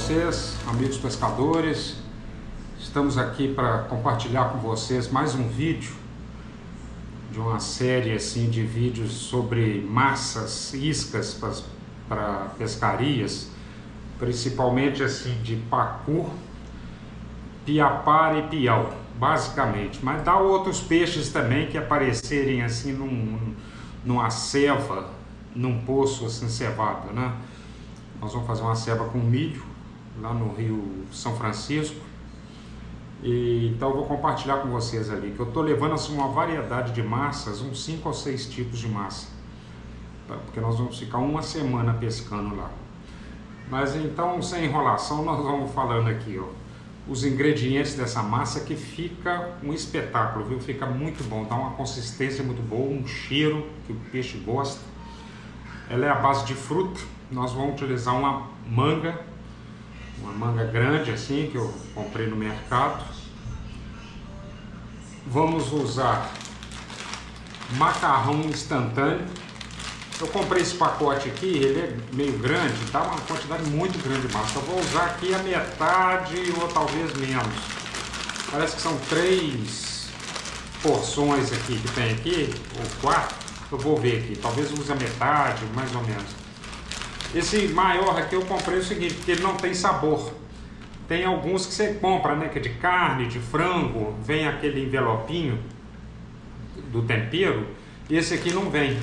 vocês, amigos pescadores. Estamos aqui para compartilhar com vocês mais um vídeo de uma série assim de vídeos sobre massas, iscas para pescarias, principalmente assim de pacu, piapara e piau, basicamente. Mas dá outros peixes também que aparecerem assim numa ceva, num poço assim cevado, né? Nós vamos fazer uma ceva com milho lá no Rio São Francisco. E então eu vou compartilhar com vocês ali que eu estou levando assim uma variedade de massas, uns 5 ou 6 tipos de massa, tá? Porque nós vamos ficar uma semana pescando lá. Mas então, sem enrolação, nós vamos falando aqui, ó, os ingredientes dessa massa, que fica um espetáculo, viu? Fica muito bom, dá uma consistência muito boa, um cheiro que o peixe gosta. Ela é a base de fruta. Nós vamos utilizar uma manga grande assim, que eu comprei no mercado. Vamos usar macarrão instantâneo. Eu comprei esse pacote aqui, ele é meio grande, dá uma quantidade muito grande de massa. Eu vou usar aqui a metade ou talvez menos. Parece que são 3 porções aqui que tem aqui, ou 4. Eu vou ver aqui, talvez use a metade, mais ou menos. Esse maior aqui eu comprei o seguinte, porque ele não tem sabor. Tem alguns que você compra, né, que é de carne, de frango, vem aquele envelopinho do tempero. Esse aqui não vem.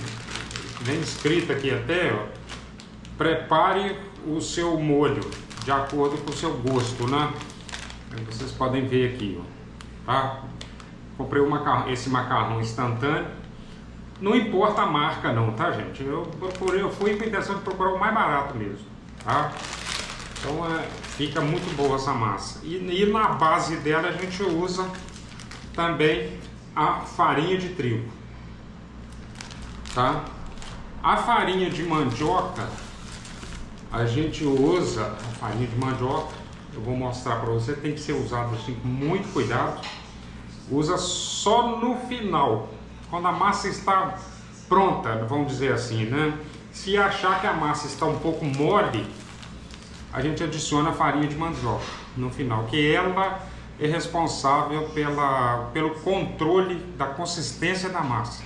Vem escrito aqui até, ó, prepare o seu molho de acordo com o seu gosto, né? Vocês podem ver aqui, ó, tá? Comprei esse macarrão instantâneo. Não importa a marca não, tá, gente? Eu fui com a intenção de procurar o mais barato mesmo, tá? Então fica muito boa essa massa. E na base dela a gente usa também a farinha de trigo, tá? A farinha de mandioca, a gente usa a farinha de mandioca, eu vou mostrar para você, tem que ser usado assim com muito cuidado. Usa só no final, quando a massa está pronta, vamos dizer assim, né? Se achar que a massa está um pouco mole, a gente adiciona a farinha de mandioca no final, que ela é responsável pelo controle da consistência da massa.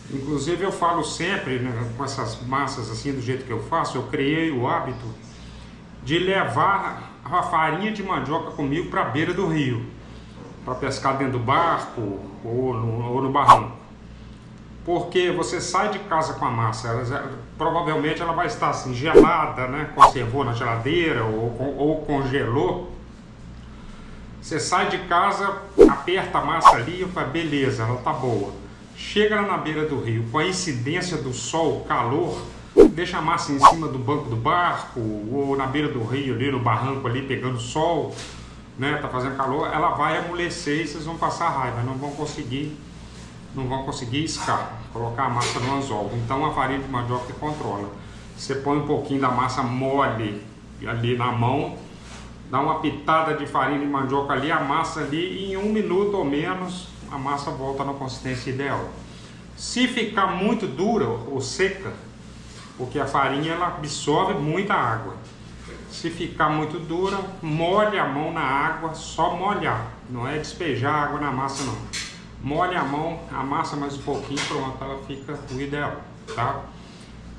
Inclusive eu falo sempre, né, com essas massas assim do jeito que eu faço, eu criei o hábito de levar a farinha de mandioca comigo para a beira do rio, para pescar dentro do barco ou no barranco. Porque você sai de casa com a massa, provavelmente ela vai estar assim gelada, né? Conservou na geladeira ou congelou. Você sai de casa, aperta a massa ali e fala, beleza, ela tá boa. Chega lá na beira do rio, com a incidência do sol, calor, deixa a massa em cima do banco do barco ou na beira do rio, ali no barranco ali pegando sol, né? Tá fazendo calor, ela vai amolecer e vocês vão passar raiva, não vão conseguir iscar, colocar a massa no anzol. Então a farinha de mandioca controla. Você põe um pouquinho da massa mole ali na mão, dá uma pitada de farinha de mandioca ali, a massa ali, em 1 minuto ou menos, a massa volta na consistência ideal. Se ficar muito dura ou seca, porque a farinha ela absorve muita água. Se ficar muito dura, molhe a mão na água, só molhar, não é despejar água na massa não. Molhe a mão, amassa mais um pouquinho, pronto, ela fica o ideal, tá?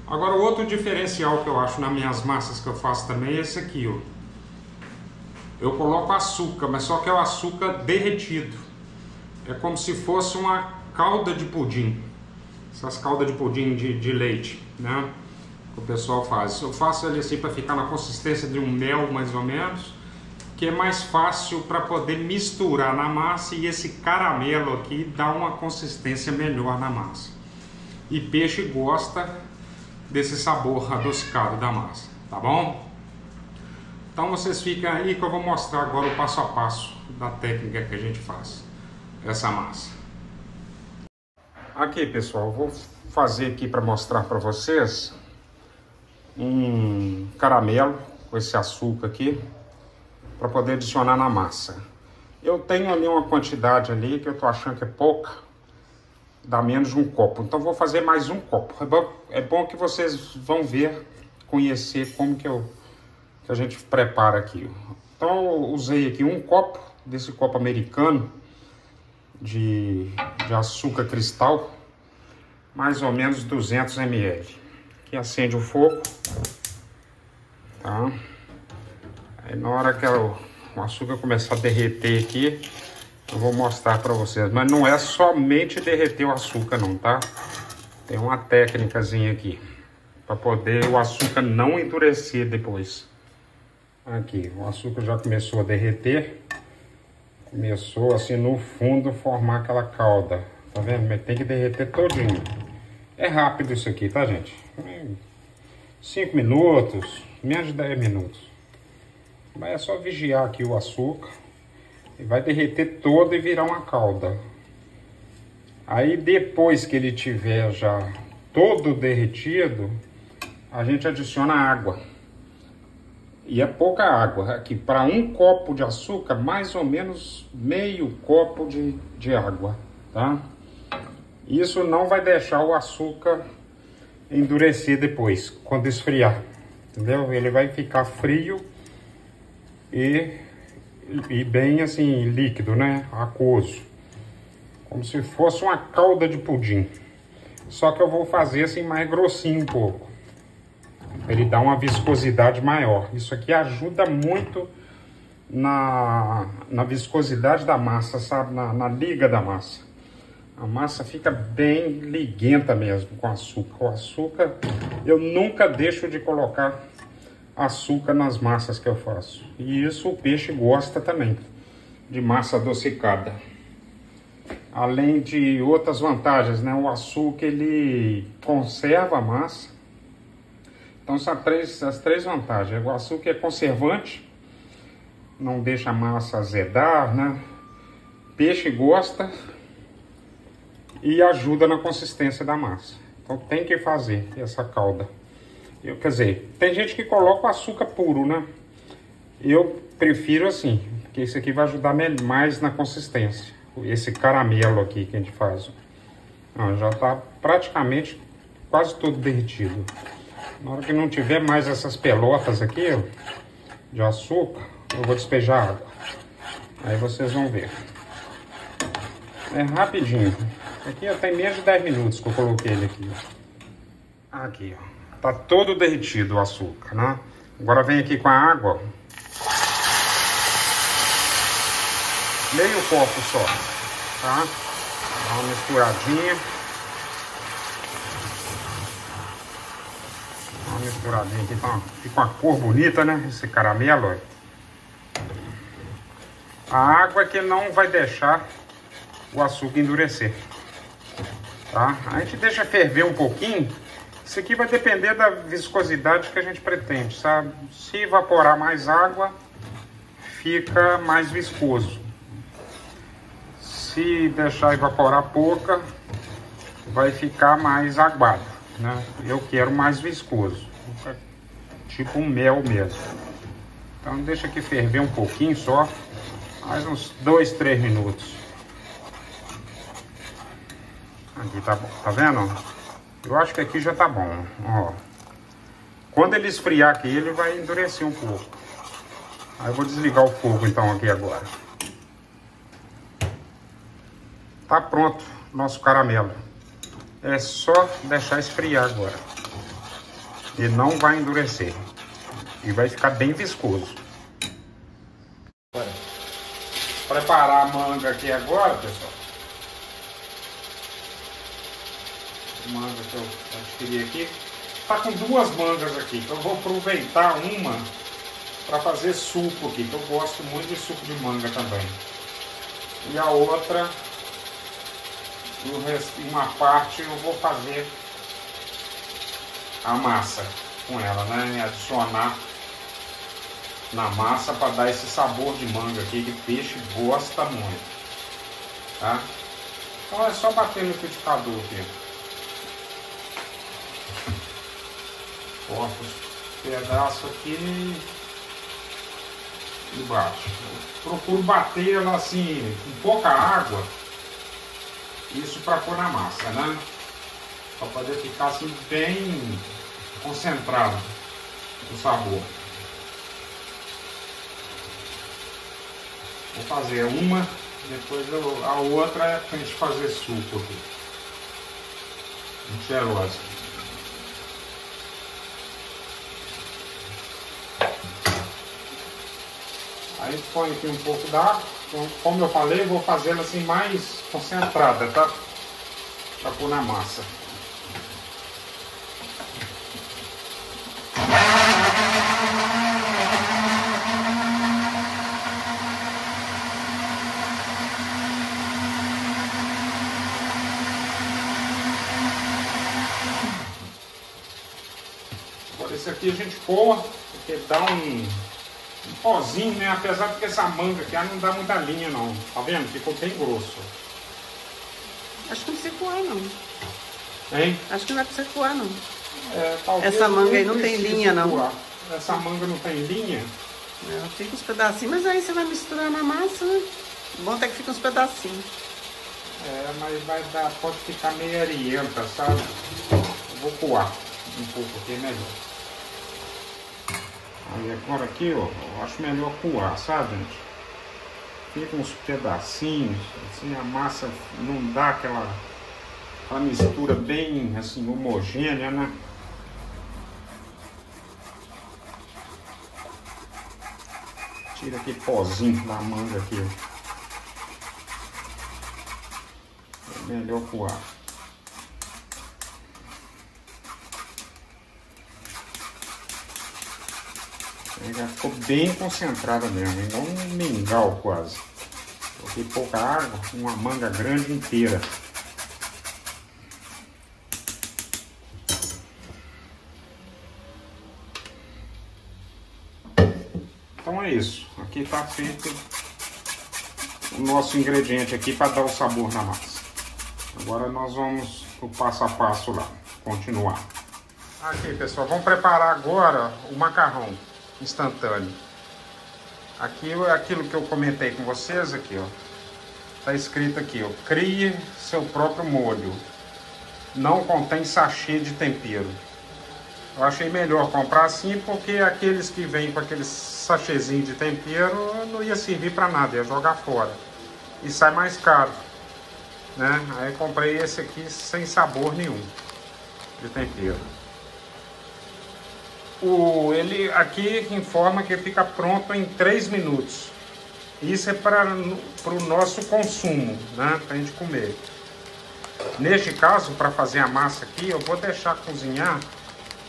Agora, outro diferencial que eu acho nas minhas massas que eu faço também é esse aqui, ó. Eu coloco açúcar, mas só que é o açúcar derretido. É como se fosse uma calda de pudim. Essas caldas de pudim de leite, né? Que o pessoal faz. Eu faço ele assim para ficar na consistência de um mel, mais ou menos, que é mais fácil para poder misturar na massa e esse caramelo aqui dá uma consistência melhor na massa. E peixe gosta desse sabor adocicado da massa, tá bom? Então vocês ficam aí que eu vou mostrar agora o passo a passo da técnica que a gente faz essa massa. Aqui, pessoal, vou fazer aqui para mostrar para vocês um caramelo com esse açúcar aqui, para poder adicionar na massa. Eu tenho ali uma quantidade ali que eu tô achando que é pouca, dá menos de um copo, então vou fazer mais um copo. É bom que vocês vão ver, conhecer como que eu que a gente prepara aqui. Então eu usei aqui um copo, desse copo americano de açúcar cristal, mais ou menos 200 ml. Aqui acende o fogo, tá? Aí na hora que o açúcar começar a derreter aqui, eu vou mostrar para vocês. Mas não é somente derreter o açúcar não, tá? Tem uma técnicazinha aqui, para poder o açúcar não endurecer depois. Aqui, o açúcar já começou a derreter. Começou assim no fundo formar aquela calda. Tá vendo? Mas tem que derreter todinho. É rápido isso aqui, tá, gente? 5 minutos, menos de 10 minutos. Mas é só vigiar aqui o açúcar. E vai derreter todo e virar uma calda. Aí depois que ele tiver já todo derretido, a gente adiciona água. E é pouca água. Aqui, para um copo de açúcar, mais ou menos meio copo de água, tá? Isso não vai deixar o açúcar endurecer depois, quando esfriar, entendeu? Ele vai ficar frio e bem assim, líquido, né? Aquoso. Como se fosse uma calda de pudim. Só que eu vou fazer assim mais grossinho um pouco. Ele dá uma viscosidade maior. Isso aqui ajuda muito na viscosidade da massa, sabe? Na liga da massa. A massa fica bem liguenta mesmo com açúcar. O açúcar, eu nunca deixo de colocar açúcar nas massas que eu faço. E isso o peixe gosta também, de massa adocicada. Além de outras vantagens, né? O açúcar, ele conserva a massa. Então são as três vantagens. O açúcar é conservante, não deixa a massa azedar, né? Peixe gosta e ajuda na consistência da massa. Então tem que fazer essa calda. Quer dizer, tem gente que coloca o açúcar puro, né? Eu prefiro assim, porque isso aqui vai ajudar mais na consistência. Esse caramelo aqui que a gente faz. Já está praticamente quase todo derretido. Na hora que não tiver mais essas pelotas aqui, ó, de açúcar, eu vou despejar água. Aí vocês vão ver. É rapidinho. Aqui tem menos de 10 minutos que eu coloquei ele aqui. Aqui, ó. Tá todo derretido o açúcar, né? Agora vem aqui com a água. Meio copo só, tá? Dá uma misturadinha. Uma misturadinha aqui, fica uma cor bonita, né? Esse caramelo, ó. A água que não vai deixar o açúcar endurecer, tá? A gente deixa ferver um pouquinho. Isso aqui vai depender da viscosidade que a gente pretende, sabe? Se evaporar mais água, fica mais viscoso. Se deixar evaporar pouca, vai ficar mais aguado, né? Eu quero mais viscoso, tipo um mel mesmo. Então deixa aqui ferver um pouquinho só, mais uns 2, 3 minutos. Aqui tá bom, tá vendo? Eu acho que aqui já tá bom, ó. Quando ele esfriar aqui, ele vai endurecer um pouco. Aí eu vou desligar o fogo então aqui agora. Tá pronto nosso caramelo. É só deixar esfriar agora. Ele não vai endurecer. E vai ficar bem viscoso. Preparar a manga aqui agora, pessoal. Manga que eu adquiri aqui. Tá com 2 mangas aqui. Então eu vou aproveitar uma para fazer suco aqui. Que eu gosto muito de suco de manga também. E a outra, uma parte eu vou fazer a massa com ela, né? Adicionar na massa para dar esse sabor de manga aqui que o peixe gosta muito, tá? Então é só bater no liquidificador aqui. Corta os pedaços aqui e bate. Eu procuro bater ela assim com pouca água. Isso para pôr na massa, né? Para poder ficar assim bem concentrado o sabor. Vou fazer uma, depois a outra é pra gente fazer suco aqui. Muito cheirosa. Aí a gente põe aqui um pouco d'água. Então, como eu falei, eu vou fazendo assim mais concentrada, tá? Pra pôr na massa. Agora esse aqui a gente coa, porque dá um pozinho, né? Apesar de que essa manga aqui não dá muita linha não. Tá vendo? Ficou bem grosso. Acho que não precisa coar não. Hein? Acho que não vai precisar coar não. É, talvez essa manga aí não tem precise linha não. coar. Essa manga não tem linha? Não, fica uns pedacinhos, mas aí você vai misturando a massa, né? Bom até que fica uns pedacinhos. É, mas vai dar, pode ficar meio arienta, sabe? Eu vou coar um pouco aqui, é melhor. Aí agora aqui, ó, eu acho melhor coar, sabe, gente? Fica uns pedacinhos, assim a massa não dá aquela mistura bem, assim, homogênea, né? Tira aquele pozinho da manga aqui, ó. É melhor coar. Já ficou bem concentrada mesmo, igual um mingau quase. Coloquei pouca água, uma manga grande inteira. Então é isso. Aqui está feito o nosso ingrediente aqui para dar o sabor na massa. Agora nós vamos pro passo a passo lá, continuar. Aqui pessoal, vamos preparar agora o macarrão instantâneo. Aqui é aquilo que eu comentei com vocês aqui, ó. Tá escrito aqui, ó, crie seu próprio molho. Não contém sachê de tempero. Eu achei melhor comprar assim porque aqueles que vêm com aqueles sachêzinho de tempero não ia servir para nada, ia jogar fora. E sai mais caro, né? Aí comprei esse aqui sem sabor nenhum de tempero. Ele aqui informa que fica pronto em 3 minutos. Isso é para o nosso consumo, né? Para a gente comer. Neste caso, para fazer a massa aqui, eu vou deixar cozinhar.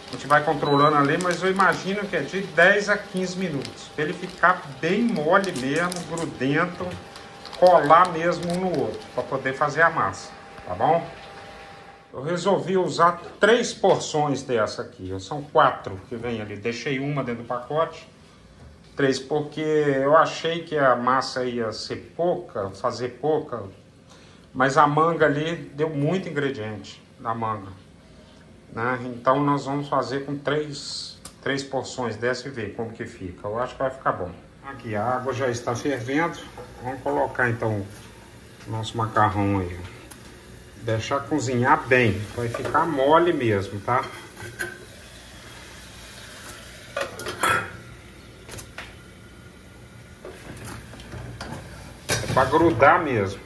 A gente vai controlando ali, mas eu imagino que é de 10 a 15 minutos. Para ele ficar bem mole mesmo, grudento, colar mesmo um no outro, para poder fazer a massa, tá bom? Eu resolvi usar 3 porções dessa aqui. São 4 que vem ali. Deixei uma dentro do pacote. 3 porque eu achei que a massa ia ser pouca, fazer pouca. Mas a manga ali deu muito ingrediente da manga, né? Então nós vamos fazer com 3 porções dessa e ver como que fica. Eu acho que vai ficar bom. Aqui a água já está fervendo. Vamos colocar então o nosso macarrão aí. Deixar cozinhar bem, vai ficar mole mesmo, tá? É para grudar mesmo.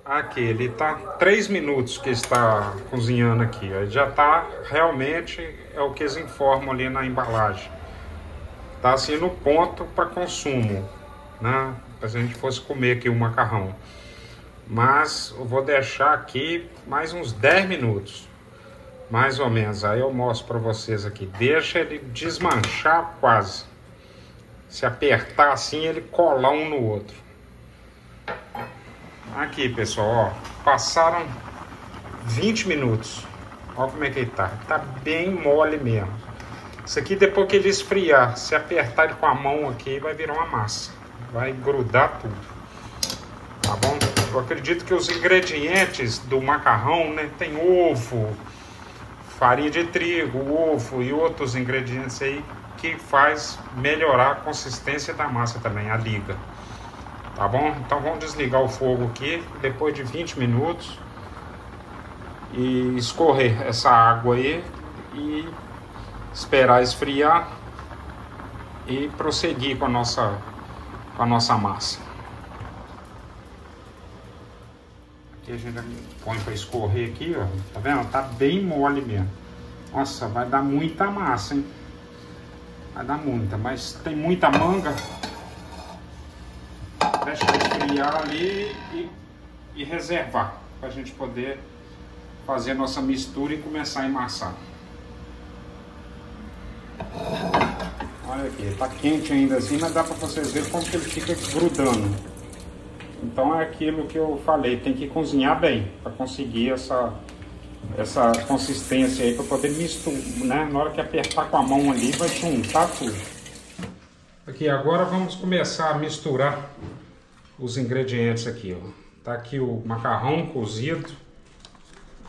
Aqui, ele tá 3 minutos que está cozinhando aqui. Ele já tá realmente, é o que eles informam ali na embalagem. Tá assim no ponto para consumo, né? Se a gente fosse comer aqui o macarrão. Mas eu vou deixar aqui mais uns 10 minutos, mais ou menos. Aí eu mostro para vocês aqui. Deixa ele desmanchar quase. Se apertar assim, ele colar um no outro. Aqui, pessoal, ó. Passaram 20 minutos. Olha como é que ele tá. Tá bem mole mesmo. Isso aqui depois que ele esfriar, se apertar ele com a mão aqui, vai virar uma massa. Vai grudar tudo. Tá bom? Eu acredito que os ingredientes do macarrão, né, tem ovo, farinha de trigo, ovo e outros ingredientes aí que faz melhorar a consistência da massa também, a liga. Tá bom? Então vamos desligar o fogo aqui depois de 20 minutos e escorrer essa água aí e esperar esfriar e prosseguir com a nossa com a nossa massa. Aqui a gente põe para escorrer aqui, ó. Tá vendo? Tá bem mole mesmo. Nossa, vai dar muita massa, hein? Vai dar muita, mas tem muita manga. Deixa eu esfriar ali e reservar pra gente poder fazer a nossa mistura e começar a amassar. Olha aqui, tá quente ainda assim, mas dá pra vocês verem como que ele fica grudando. Então é aquilo que eu falei, tem que cozinhar bem para conseguir essa consistência aí, para poder misturar, né? Na hora que apertar com a mão ali, vai juntar tudo. Aqui, agora vamos começar a misturar os ingredientes aqui, ó. Tá aqui o macarrão cozido,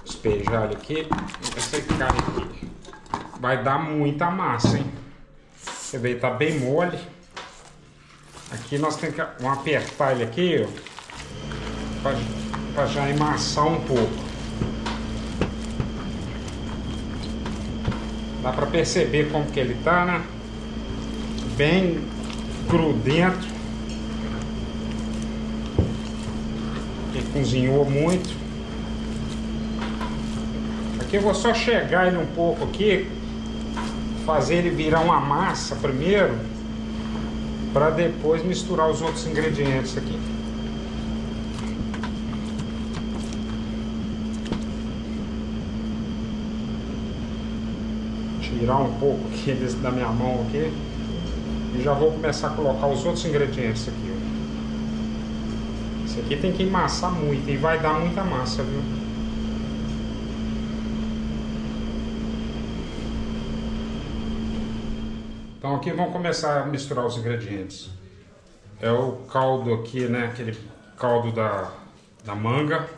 despejar ele aqui, essa carne aqui. Vai dar muita massa, hein? Você vê, tá bem mole. Aqui nós temos que apertar ele aqui, ó, para já emassar um pouco. Dá para perceber como que ele tá, né? Bem grudento. Ele cozinhou muito. Aqui eu vou só chegar ele um pouco aqui, fazer ele virar uma massa primeiro, para depois misturar os outros ingredientes aqui. Tirar um pouco aqui da minha mão aqui e já vou começar a colocar os outros ingredientes aqui. Esse aqui tem que amassar muito e vai dar muita massa, viu? Então aqui vamos começar a misturar os ingredientes. É o caldo aqui, né? Aquele caldo da manga.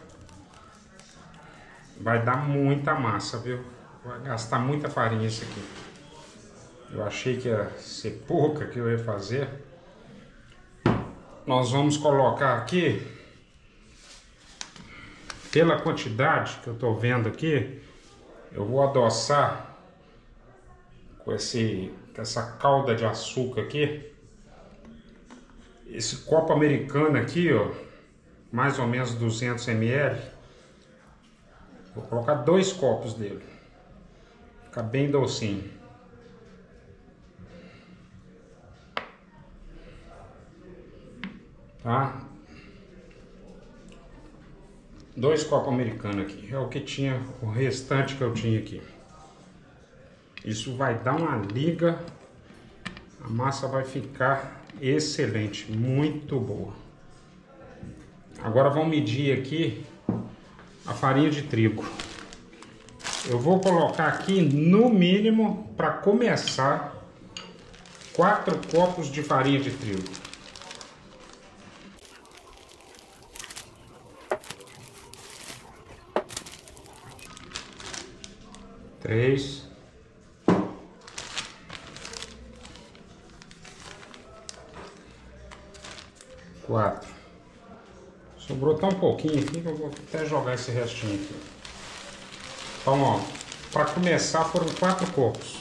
Vai dar muita massa, viu? Vai gastar muita farinha isso aqui. Eu achei que ia ser pouca que eu ia fazer. Nós vamos colocar aqui, pela quantidade que eu tô vendo aqui, eu vou adoçar com essa calda de açúcar aqui. Esse copo americano aqui, ó, mais ou menos 200 ml. Vou colocar 2 copos dele. Fica bem docinho. Tá? 2 copos americanos aqui. É o que tinha, o restante que eu tinha aqui. Isso vai dar uma liga. A massa vai ficar excelente, muito boa. Agora vamos medir aqui a farinha de trigo. Eu vou colocar aqui no mínimo, para começar, 4 copos de farinha de trigo. Três. 4. Sobrou tão pouquinho aqui que eu vou até jogar esse restinho aqui. Então, ó, para começar foram 4 copos.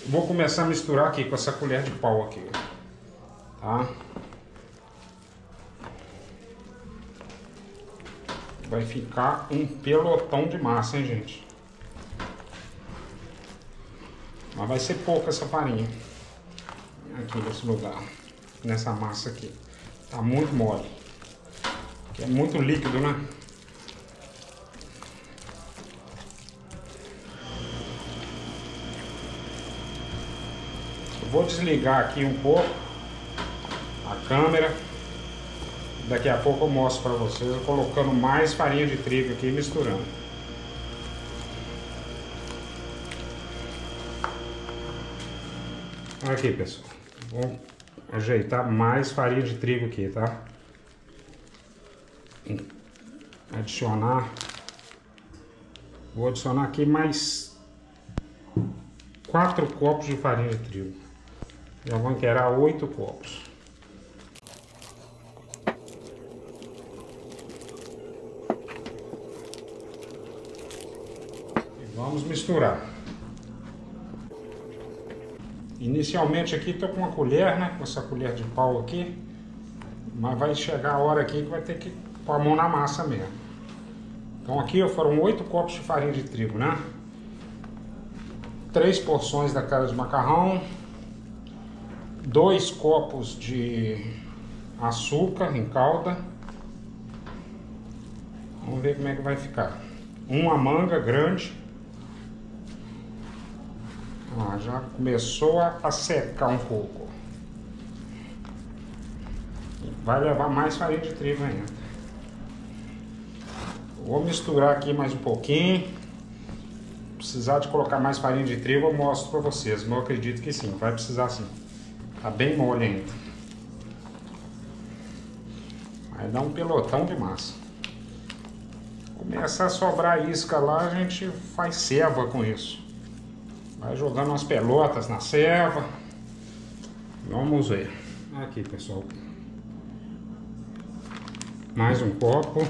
Vou começar a misturar aqui com essa colher de pau aqui, tá? Vai ficar um pelotão de massa, hein, gente? Mas vai ser pouca essa farinha aqui nesse lugar, nessa massa aqui. Tá muito mole, que é muito líquido, né? Eu vou desligar aqui um pouco a câmera. Daqui a pouco eu mostro para vocês eu colocando mais farinha de trigo aqui e misturando. Aqui, pessoal, vou ajeitar mais farinha de trigo aqui, tá? Adicionar. Vou adicionar aqui mais 4 copos de farinha de trigo. Já vão inteirar 8 copos. E vamos misturar. Inicialmente aqui estou com uma colher, né? Com essa colher de pau aqui. Mas vai chegar a hora aqui que vai ter que pôr a mão na massa mesmo. Então aqui foram 8 copos de farinha de trigo, né? 3 porções da cara de macarrão. 2 copos de açúcar em calda. Vamos ver como é que vai ficar. Uma manga grande. Ó, já começou a secar um pouco. Vai levar mais farinha de trigo ainda. Vou misturar aqui mais um pouquinho. Precisar de colocar mais farinha de trigo, eu mostro para vocês. Mas eu acredito que sim, vai precisar sim. Tá bem mole ainda. Vai dar um pelotão de massa. Começar a sobrar isca lá, a gente faz ceva com isso. Vai jogando umas pelotas na ceva. Vamos ver. Aqui, pessoal. Mais um copo.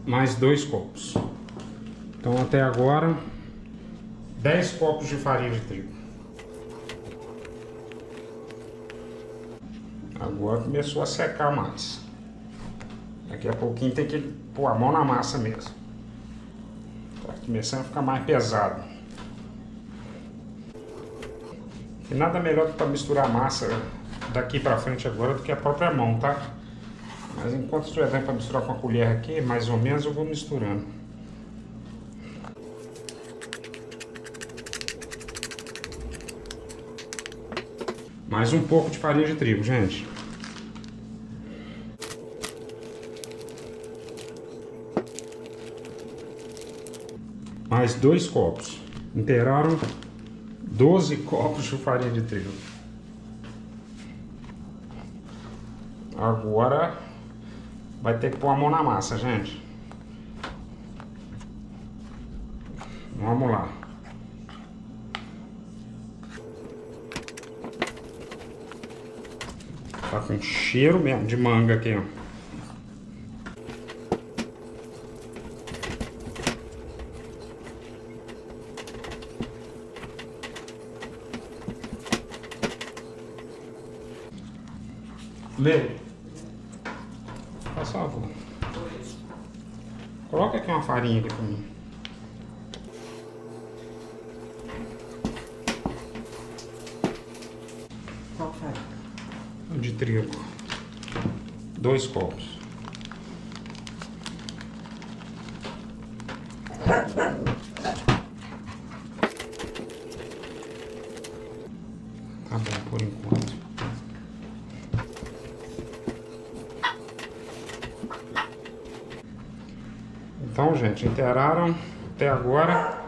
Mais 2 copos. Então até agora 10 copos de farinha de trigo. Agora começou a secar mais. Daqui a pouquinho tem que pôr a mão na massa mesmo. Tá começando a ficar mais pesado. E nada melhor do que para misturar a massa daqui para frente agora do que a própria mão, tá? Mas enquanto estiver dando para misturar com a colher aqui, mais ou menos eu vou misturando. Mais um pouco de farinha de trigo, gente. Mais 2 copos. Inteiraram 12 copos de farinha de trigo. Agora vai ter que pôr a mão na massa, gente. Vamos lá. Tá com cheiro mesmo de manga aqui, ó. Lê. Faz favor. Coloca aqui uma farinha aqui pra mim. Qual farinha? De trigo. 2 copos. Tá bom por enquanto. Então, gente, inteiraram até agora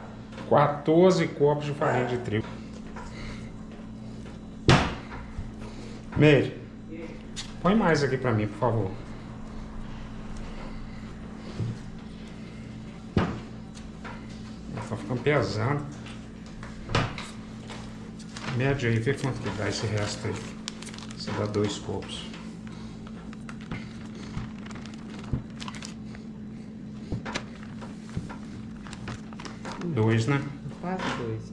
14 copos de farinha de trigo. Meire, põe mais aqui pra mim, por favor. Tá ficando pesado. Mede aí, vê quanto que dá esse resto aí. Você dá 2 copos. Dois, né? Quase 2.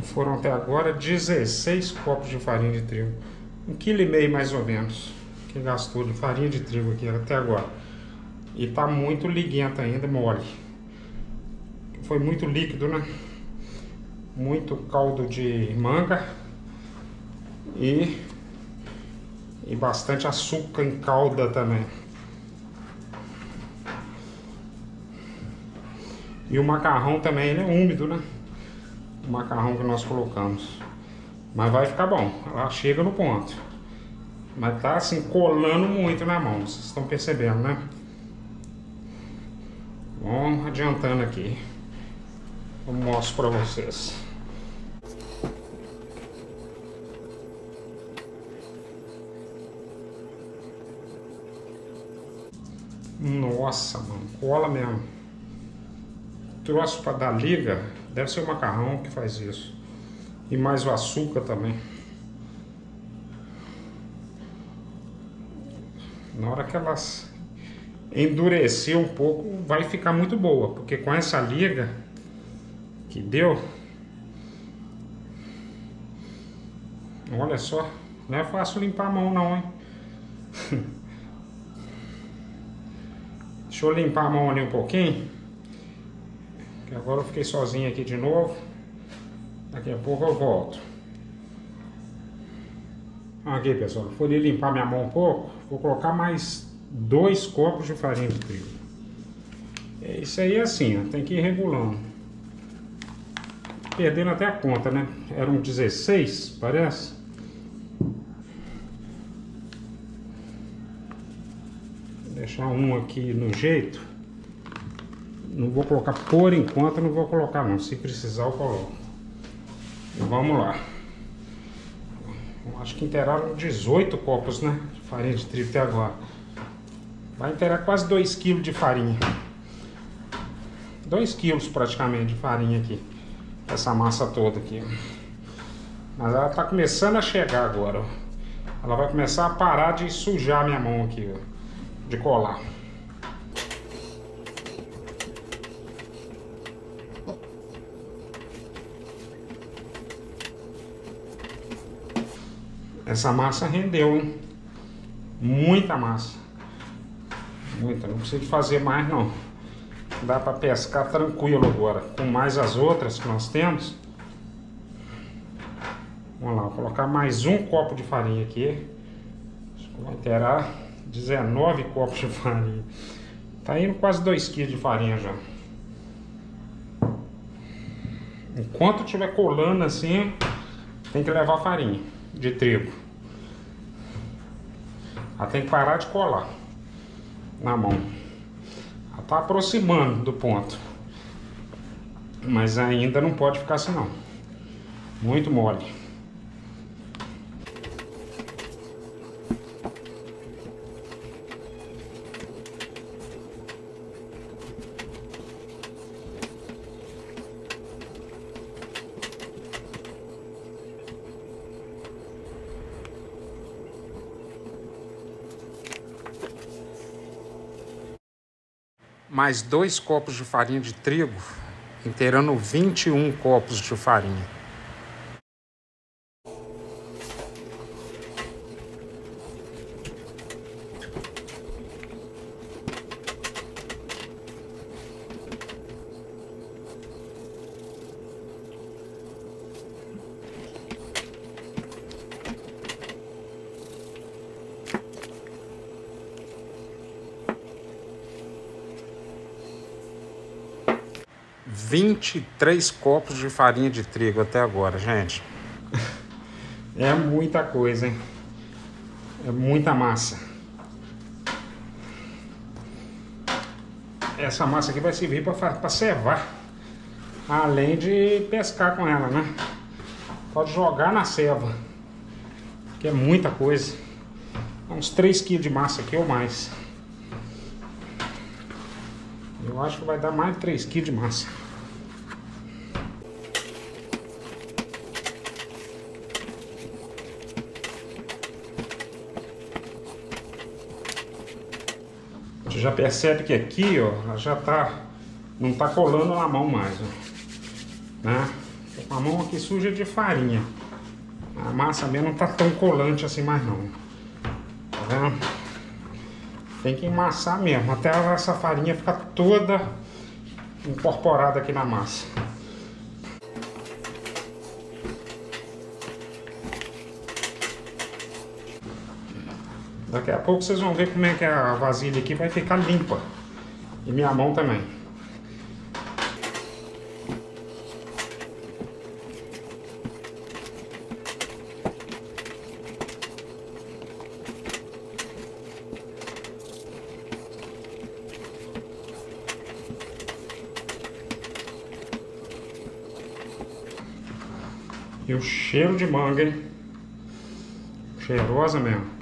Foram até agora 16 copos de farinha de trigo. 1,5 kg mais ou menos que gastou de farinha de trigo aqui até agora. E tá muito liguento ainda, mole. Foi muito líquido, né? Muito caldo de manga. E bastante açúcar em calda também. E o macarrão também, ele é úmido, né? O macarrão que nós colocamos. Mas vai ficar bom. Ela chega no ponto. Mas tá assim, colando muito na mão. Vocês estão percebendo, né? Vamos adiantando aqui. Eu mostro pra vocês. Nossa, mano. Cola mesmo. Troço para dar liga, deve ser o macarrão que faz isso. E mais o açúcar também. Na hora que elas endurecer um pouco, vai ficar muito boa, porque com essa liga que deu, olha só, não é fácil limpar a mão não, hein? Deixa eu limpar a mão ali um pouquinho, que agora eu fiquei sozinho aqui de novo. Daqui a pouco eu volto. Aqui, pessoal, fui limpar minha mão um pouco, vou colocar mais 2 copos de farinha de trigo. Isso aí é assim, ó, tem que ir regulando. Perdendo até a conta, né? Eram 16, parece. Vou deixar um aqui no jeito. Não vou colocar por enquanto, não vou colocar não. Se precisar eu coloco. E vamos lá. Acho que inteiraram 18 copos, né? De farinha de trigo até agora. Vai inteirar quase 2 kg de farinha. 2 kg praticamente de farinha aqui. Essa massa toda aqui. Mas ela tá começando a chegar agora, ó. Ela vai começar a parar de sujar minha mão aqui, ó, de colar. Essa massa rendeu, hein? Muita massa. Muita, não precisa de fazer mais não. Dá para pescar tranquilo agora. Com mais as outras que nós temos. Vamos lá, vou colocar mais um copo de farinha aqui. Acho que vai inteirar 19 copos de farinha. Tá indo quase 2 kg de farinha já. Enquanto estiver colando assim, tem que levar farinha de trigo. Ela tem que parar de colar na mão. Ela tá aproximando do ponto, mas ainda não pode ficar assim não. Muito mole. Mais 2 copos de farinha de trigo, inteirando 21 copos de farinha. – 23 copos de farinha de trigo até agora, gente. É muita coisa, hein? É muita massa. Essa massa aqui vai servir para cevar, além de pescar com ela, né? Pode jogar na ceva, que é muita coisa. Uns 3 kg de massa aqui ou mais. Eu acho que vai dar mais de 3 kg de massa. A gente já percebe que aqui, ó, já tá, não tá colando na mão mais, ó, né? Com a mão aqui suja de farinha. A massa mesmo não tá tão colante assim mais não. Tá vendo? Tem que amassar mesmo, até essa farinha ficar toda incorporada aqui na massa. Daqui a pouco vocês vão ver como é que a vasilha aqui vai ficar limpa. E minha mão também. E o cheiro de manga, hein? Cheirosa mesmo.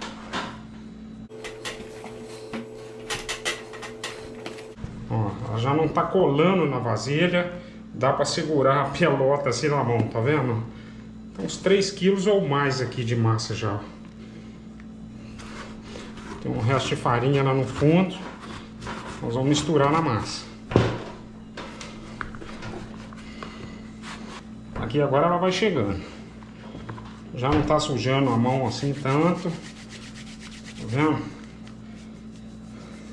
Ó, ela já não tá colando na vasilha. Dá pra segurar a pelota assim na mão, tá vendo? Tem uns 3 kg ou mais aqui de massa já. Tem um resto de farinha lá no fundo. Nós vamos misturar na massa. Aqui agora ela vai chegando. Já não tá sujando a mão assim tanto. Tá vendo?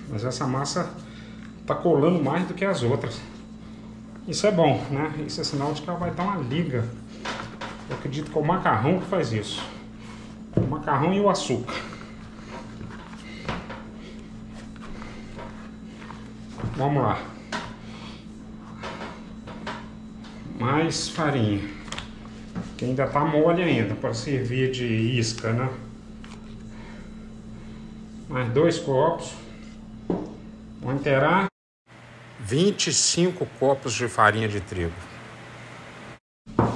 Mas essa massa tá colando mais do que as outras. Isso é bom, né? Isso é sinal de que ela vai dar uma liga. Eu acredito que é o macarrão que faz isso. O macarrão e o açúcar. Vamos lá. Mais farinha. Que ainda tá mole ainda, para servir de isca, né? Mais 2 copos. Vou inteirar 25 copos de farinha de trigo. O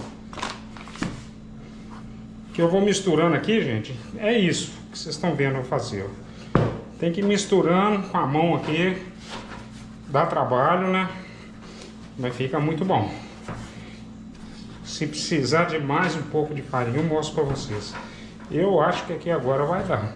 que eu vou misturando aqui, gente, é isso que vocês estão vendo eu fazer. Tem que ir misturando com a mão aqui. Dá trabalho, né? Mas fica muito bom. Se precisar de mais um pouco de farinha, eu mostro para vocês. Eu acho que aqui agora vai dar.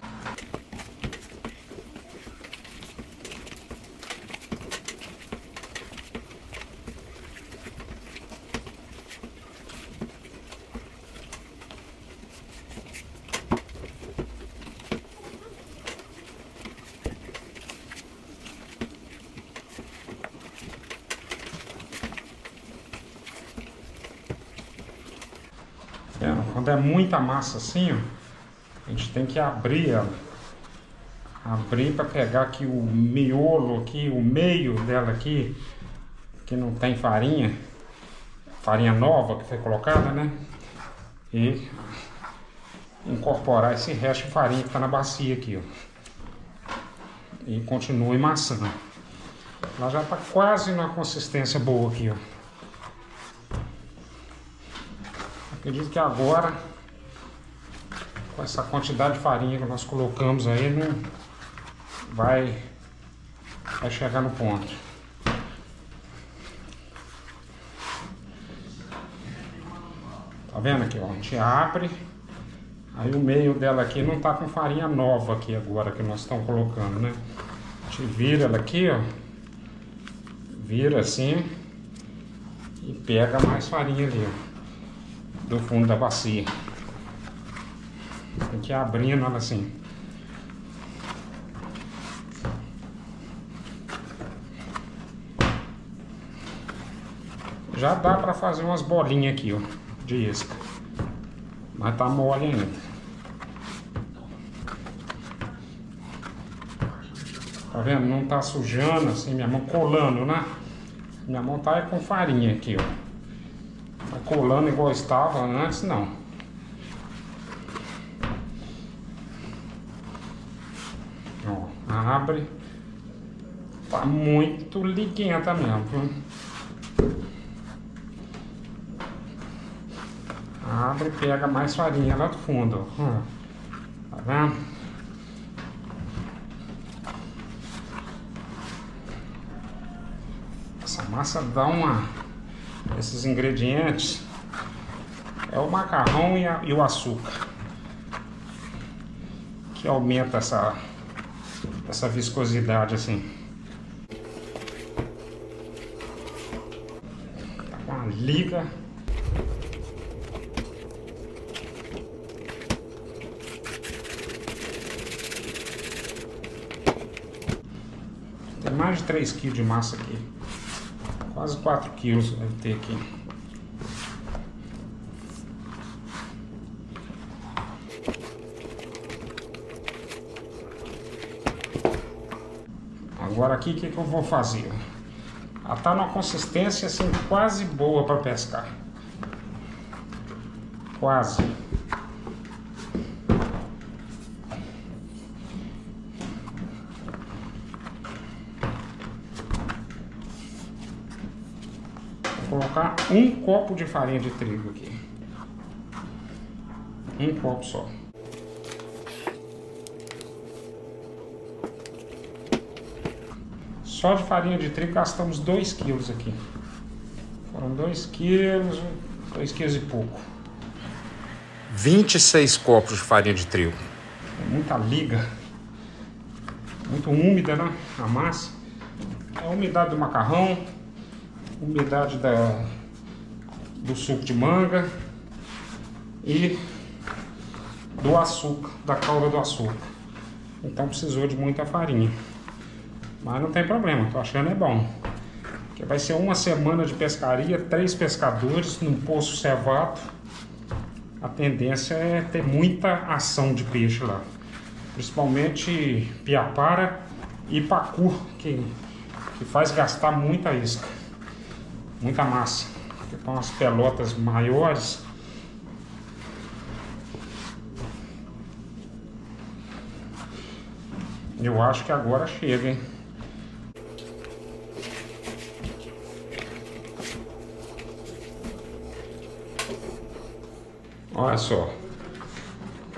Quando é muita massa assim, ó, a gente tem que abrir ela. Abrir para pegar aqui o miolo aqui, o meio dela aqui, que não tem farinha. Farinha nova que foi colocada, né? E incorporar esse resto de farinha que está na bacia aqui, ó. E continua amassando. Ela já está quase numa consistência boa aqui, ó. Acredito que agora, com essa quantidade de farinha que nós colocamos aí, não vai chegar no ponto. Tá vendo aqui, ó? A gente abre, aí o meio dela aqui não tá com farinha nova aqui agora que nós estamos colocando, né? A gente vira ela aqui, ó. Vira assim e pega mais farinha ali, ó. Do fundo da bacia. Tem que ir abrindo ela assim. Já dá para fazer umas bolinhas aqui, ó, de isca. Mas tá mole ainda. Tá vendo? Não tá sujando assim, minha mão colando, né? Minha mão tá com farinha aqui, ó. Tá colando igual estava antes, não. Ó, abre. Tá muito liguenta mesmo, viu? Abre e pega mais farinha lá do fundo, ó. Tá vendo? Essa massa dá uma... Esses ingredientes é o macarrão e o açúcar que aumenta essa viscosidade assim. Tá com uma liga. Tem mais de 3 kg de massa aqui. Quase 4 quilos deve ter aqui. Agora aqui o que eu vou fazer? Ela tá numa consistência assim quase boa para pescar. Quase. Vou colocar 1 copo de farinha de trigo aqui. 1 copo só. Só de farinha de trigo gastamos 2 quilos aqui. Foram 2 quilos, 2 quilos e pouco. 26 copos de farinha de trigo. É muita liga. muito úmida, né? A massa. A umidade do macarrão, umidade do suco de manga e do açúcar, da calda do açúcar. Então precisou de muita farinha. Mas não tem problema, tô achando é bom. Porque vai ser uma semana de pescaria, 3 pescadores num poço cevado. A tendência é ter muita ação de peixe lá. Principalmente piapara e pacu, que faz gastar muita isca, muita massa. Porque com as pelotas maiores, eu acho que agora chega, hein? Olha só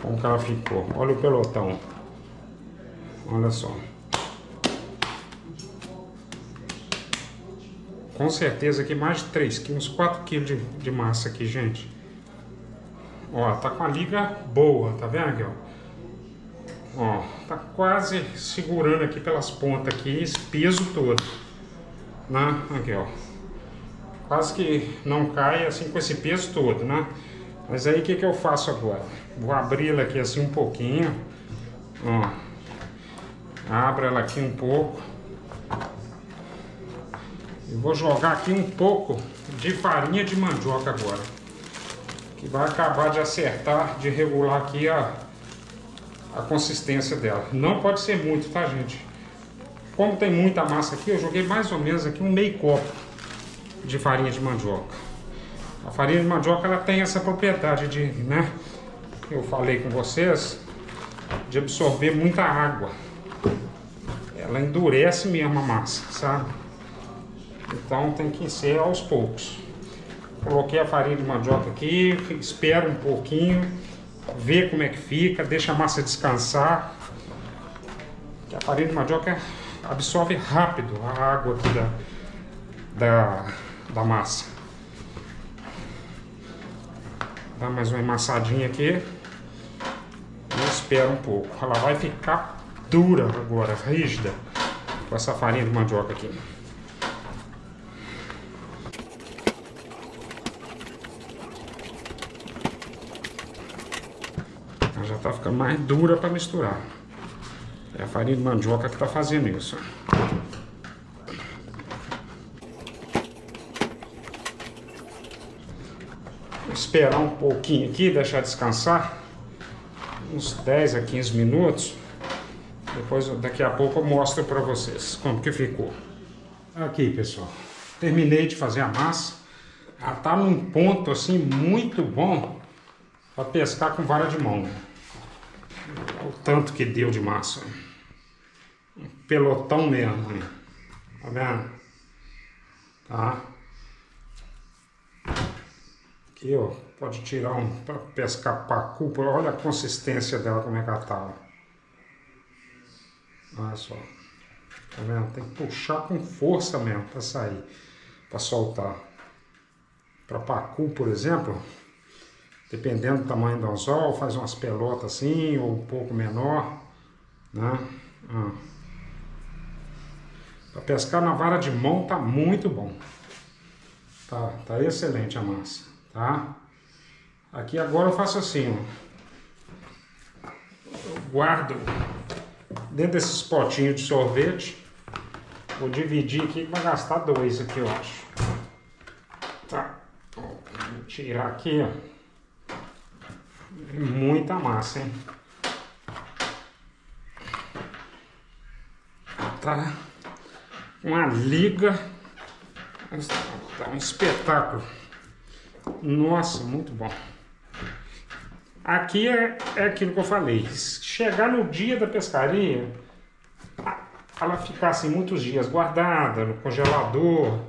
como que ela ficou. Olha o pelotão. Olha só. Com certeza aqui mais de 3 quilos, uns 4 quilos de massa aqui, gente. Ó, tá com a liga boa, tá vendo aqui, ó? Ó, tá quase segurando aqui pelas pontas aqui, esse peso todo. Né? Aqui, ó. Quase que não cai assim com esse peso todo, né? Mas aí o que eu faço agora? Vou abrir ela aqui assim um pouquinho. Ó. Abro ela aqui um pouco. E vou jogar aqui um pouco de farinha de mandioca agora. Que vai acabar de acertar, de regular aqui a consistência dela. Não pode ser muito, tá, gente? Como tem muita massa aqui, eu joguei mais ou menos aqui um meio copo de farinha de mandioca. A farinha de mandioca, ela tem essa propriedade de, né? Eu falei com vocês, de absorver muita água. Ela endurece mesmo a massa, sabe? Então tem que ser aos poucos. Coloquei a farinha de mandioca aqui, espero um pouquinho, ver como é que fica, deixa a massa descansar. Que a farinha de mandioca absorve rápido a água aqui da massa. Dá mais uma amassadinha aqui. E espero um pouco. Ela vai ficar dura agora, rígida, com essa farinha de mandioca aqui. Ela já tá ficando mais dura para misturar. É a farinha de mandioca que tá fazendo isso. Esperar um pouquinho aqui, deixar descansar uns 10 a 15 minutos. Depois, daqui a pouco, eu mostro para vocês como que ficou. Aqui, pessoal, terminei de fazer a massa. Ela tá num ponto assim muito bom para pescar com vara de mão. Olha o tanto que deu de massa. Um pelotão mesmo, hein? Tá vendo? Tá? Aqui, ó, pode tirar para pescar pacu. Olha a consistência dela, como é que ela tá. Olha só. Tá vendo? Tem que puxar com força mesmo para sair, para soltar. Para pacu, por exemplo, dependendo do tamanho do anzol, faz umas pelotas assim, ou um pouco menor, né? Para pescar na vara de mão tá muito bom. Tá excelente a massa. Tá? Aqui agora eu faço assim, ó. Eu guardo dentro desses potinhos de sorvete. Vou dividir aqui, que vai gastar 2 aqui, eu acho. Tá. Vou tirar aqui, ó. Muita massa, hein? Tá. Uma liga. Tá um espetáculo. Nossa, muito bom. Aqui é aquilo que eu falei. Chegar no dia da pescaria, ela ficar assim muitos dias guardada no congelador,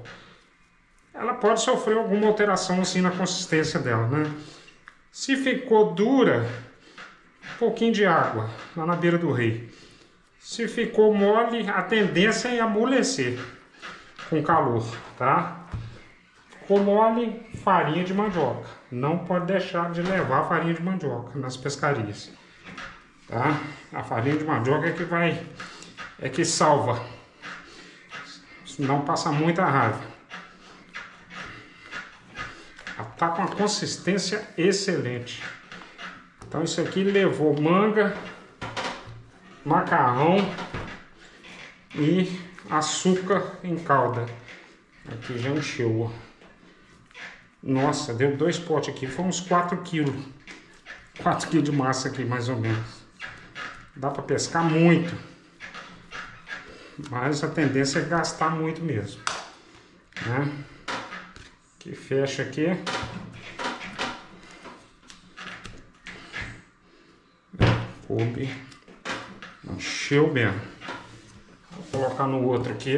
ela pode sofrer alguma alteração assim na consistência dela, né? Se ficou dura, um pouquinho de água lá na beira do rio. Se ficou mole, a tendência é amolecer com calor, tá? Ficou mole, farinha de mandioca. Não pode deixar de levar farinha de mandioca nas pescarias, tá? A farinha de mandioca é que vai é que salva. Senão passa muita raiva. Tá com uma consistência excelente. Então isso aqui levou manga, macarrão e açúcar em calda. Aqui já encheu. Nossa, deu 2 potes aqui. Foi uns 4 quilos. 4 quilos de massa aqui, mais ou menos. Dá para pescar muito. Mas a tendência é gastar muito mesmo. Né? Aqui fecha aqui. Coube. Encheu bem. Vou colocar no outro aqui.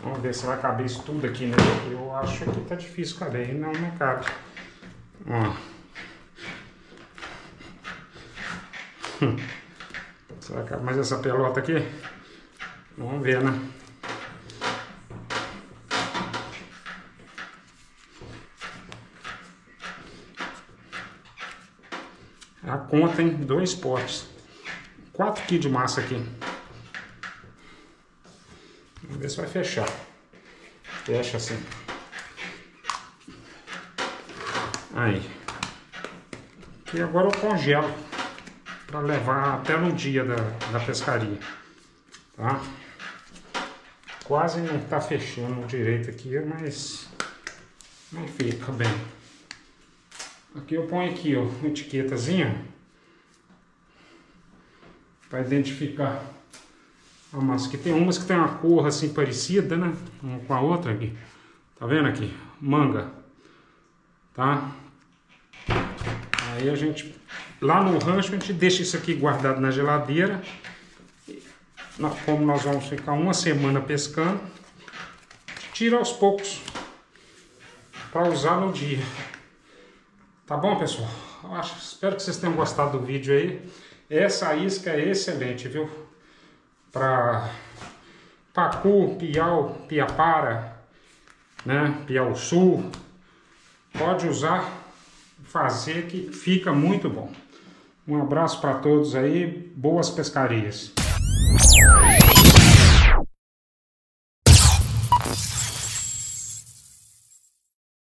Vamos ver se vai caber isso tudo aqui, né? Eu acho que tá difícil caber. Não cabe. Ó. Será que cabe mais essa pelota aqui? Vamos ver, né? A conta, hein? 2 potes. 4 kg de massa aqui. Vamos ver se vai fechar. Fecha assim. Aí. E agora eu congelo para levar até no dia da pescaria. Tá? Quase não tá fechando direito aqui, mas fica bem. Aqui eu ponho aqui, ó, uma etiquetazinha para identificar a massa. Aqui tem umas que tem uma cor assim parecida, né, uma com a outra aqui. Tá vendo aqui? Manga. Tá? Aí a gente, lá no rancho, a gente deixa isso aqui guardado na geladeira. Como nós vamos ficar uma semana pescando, tira aos poucos para usar no dia. Tá bom, pessoal? Espero que vocês tenham gostado do vídeo aí. Essa isca é excelente, viu? Para pacu, piau, piapara, né? Piau-sul. Pode usar, fazer que fica muito bom. Um abraço para todos aí. Boas pescarias.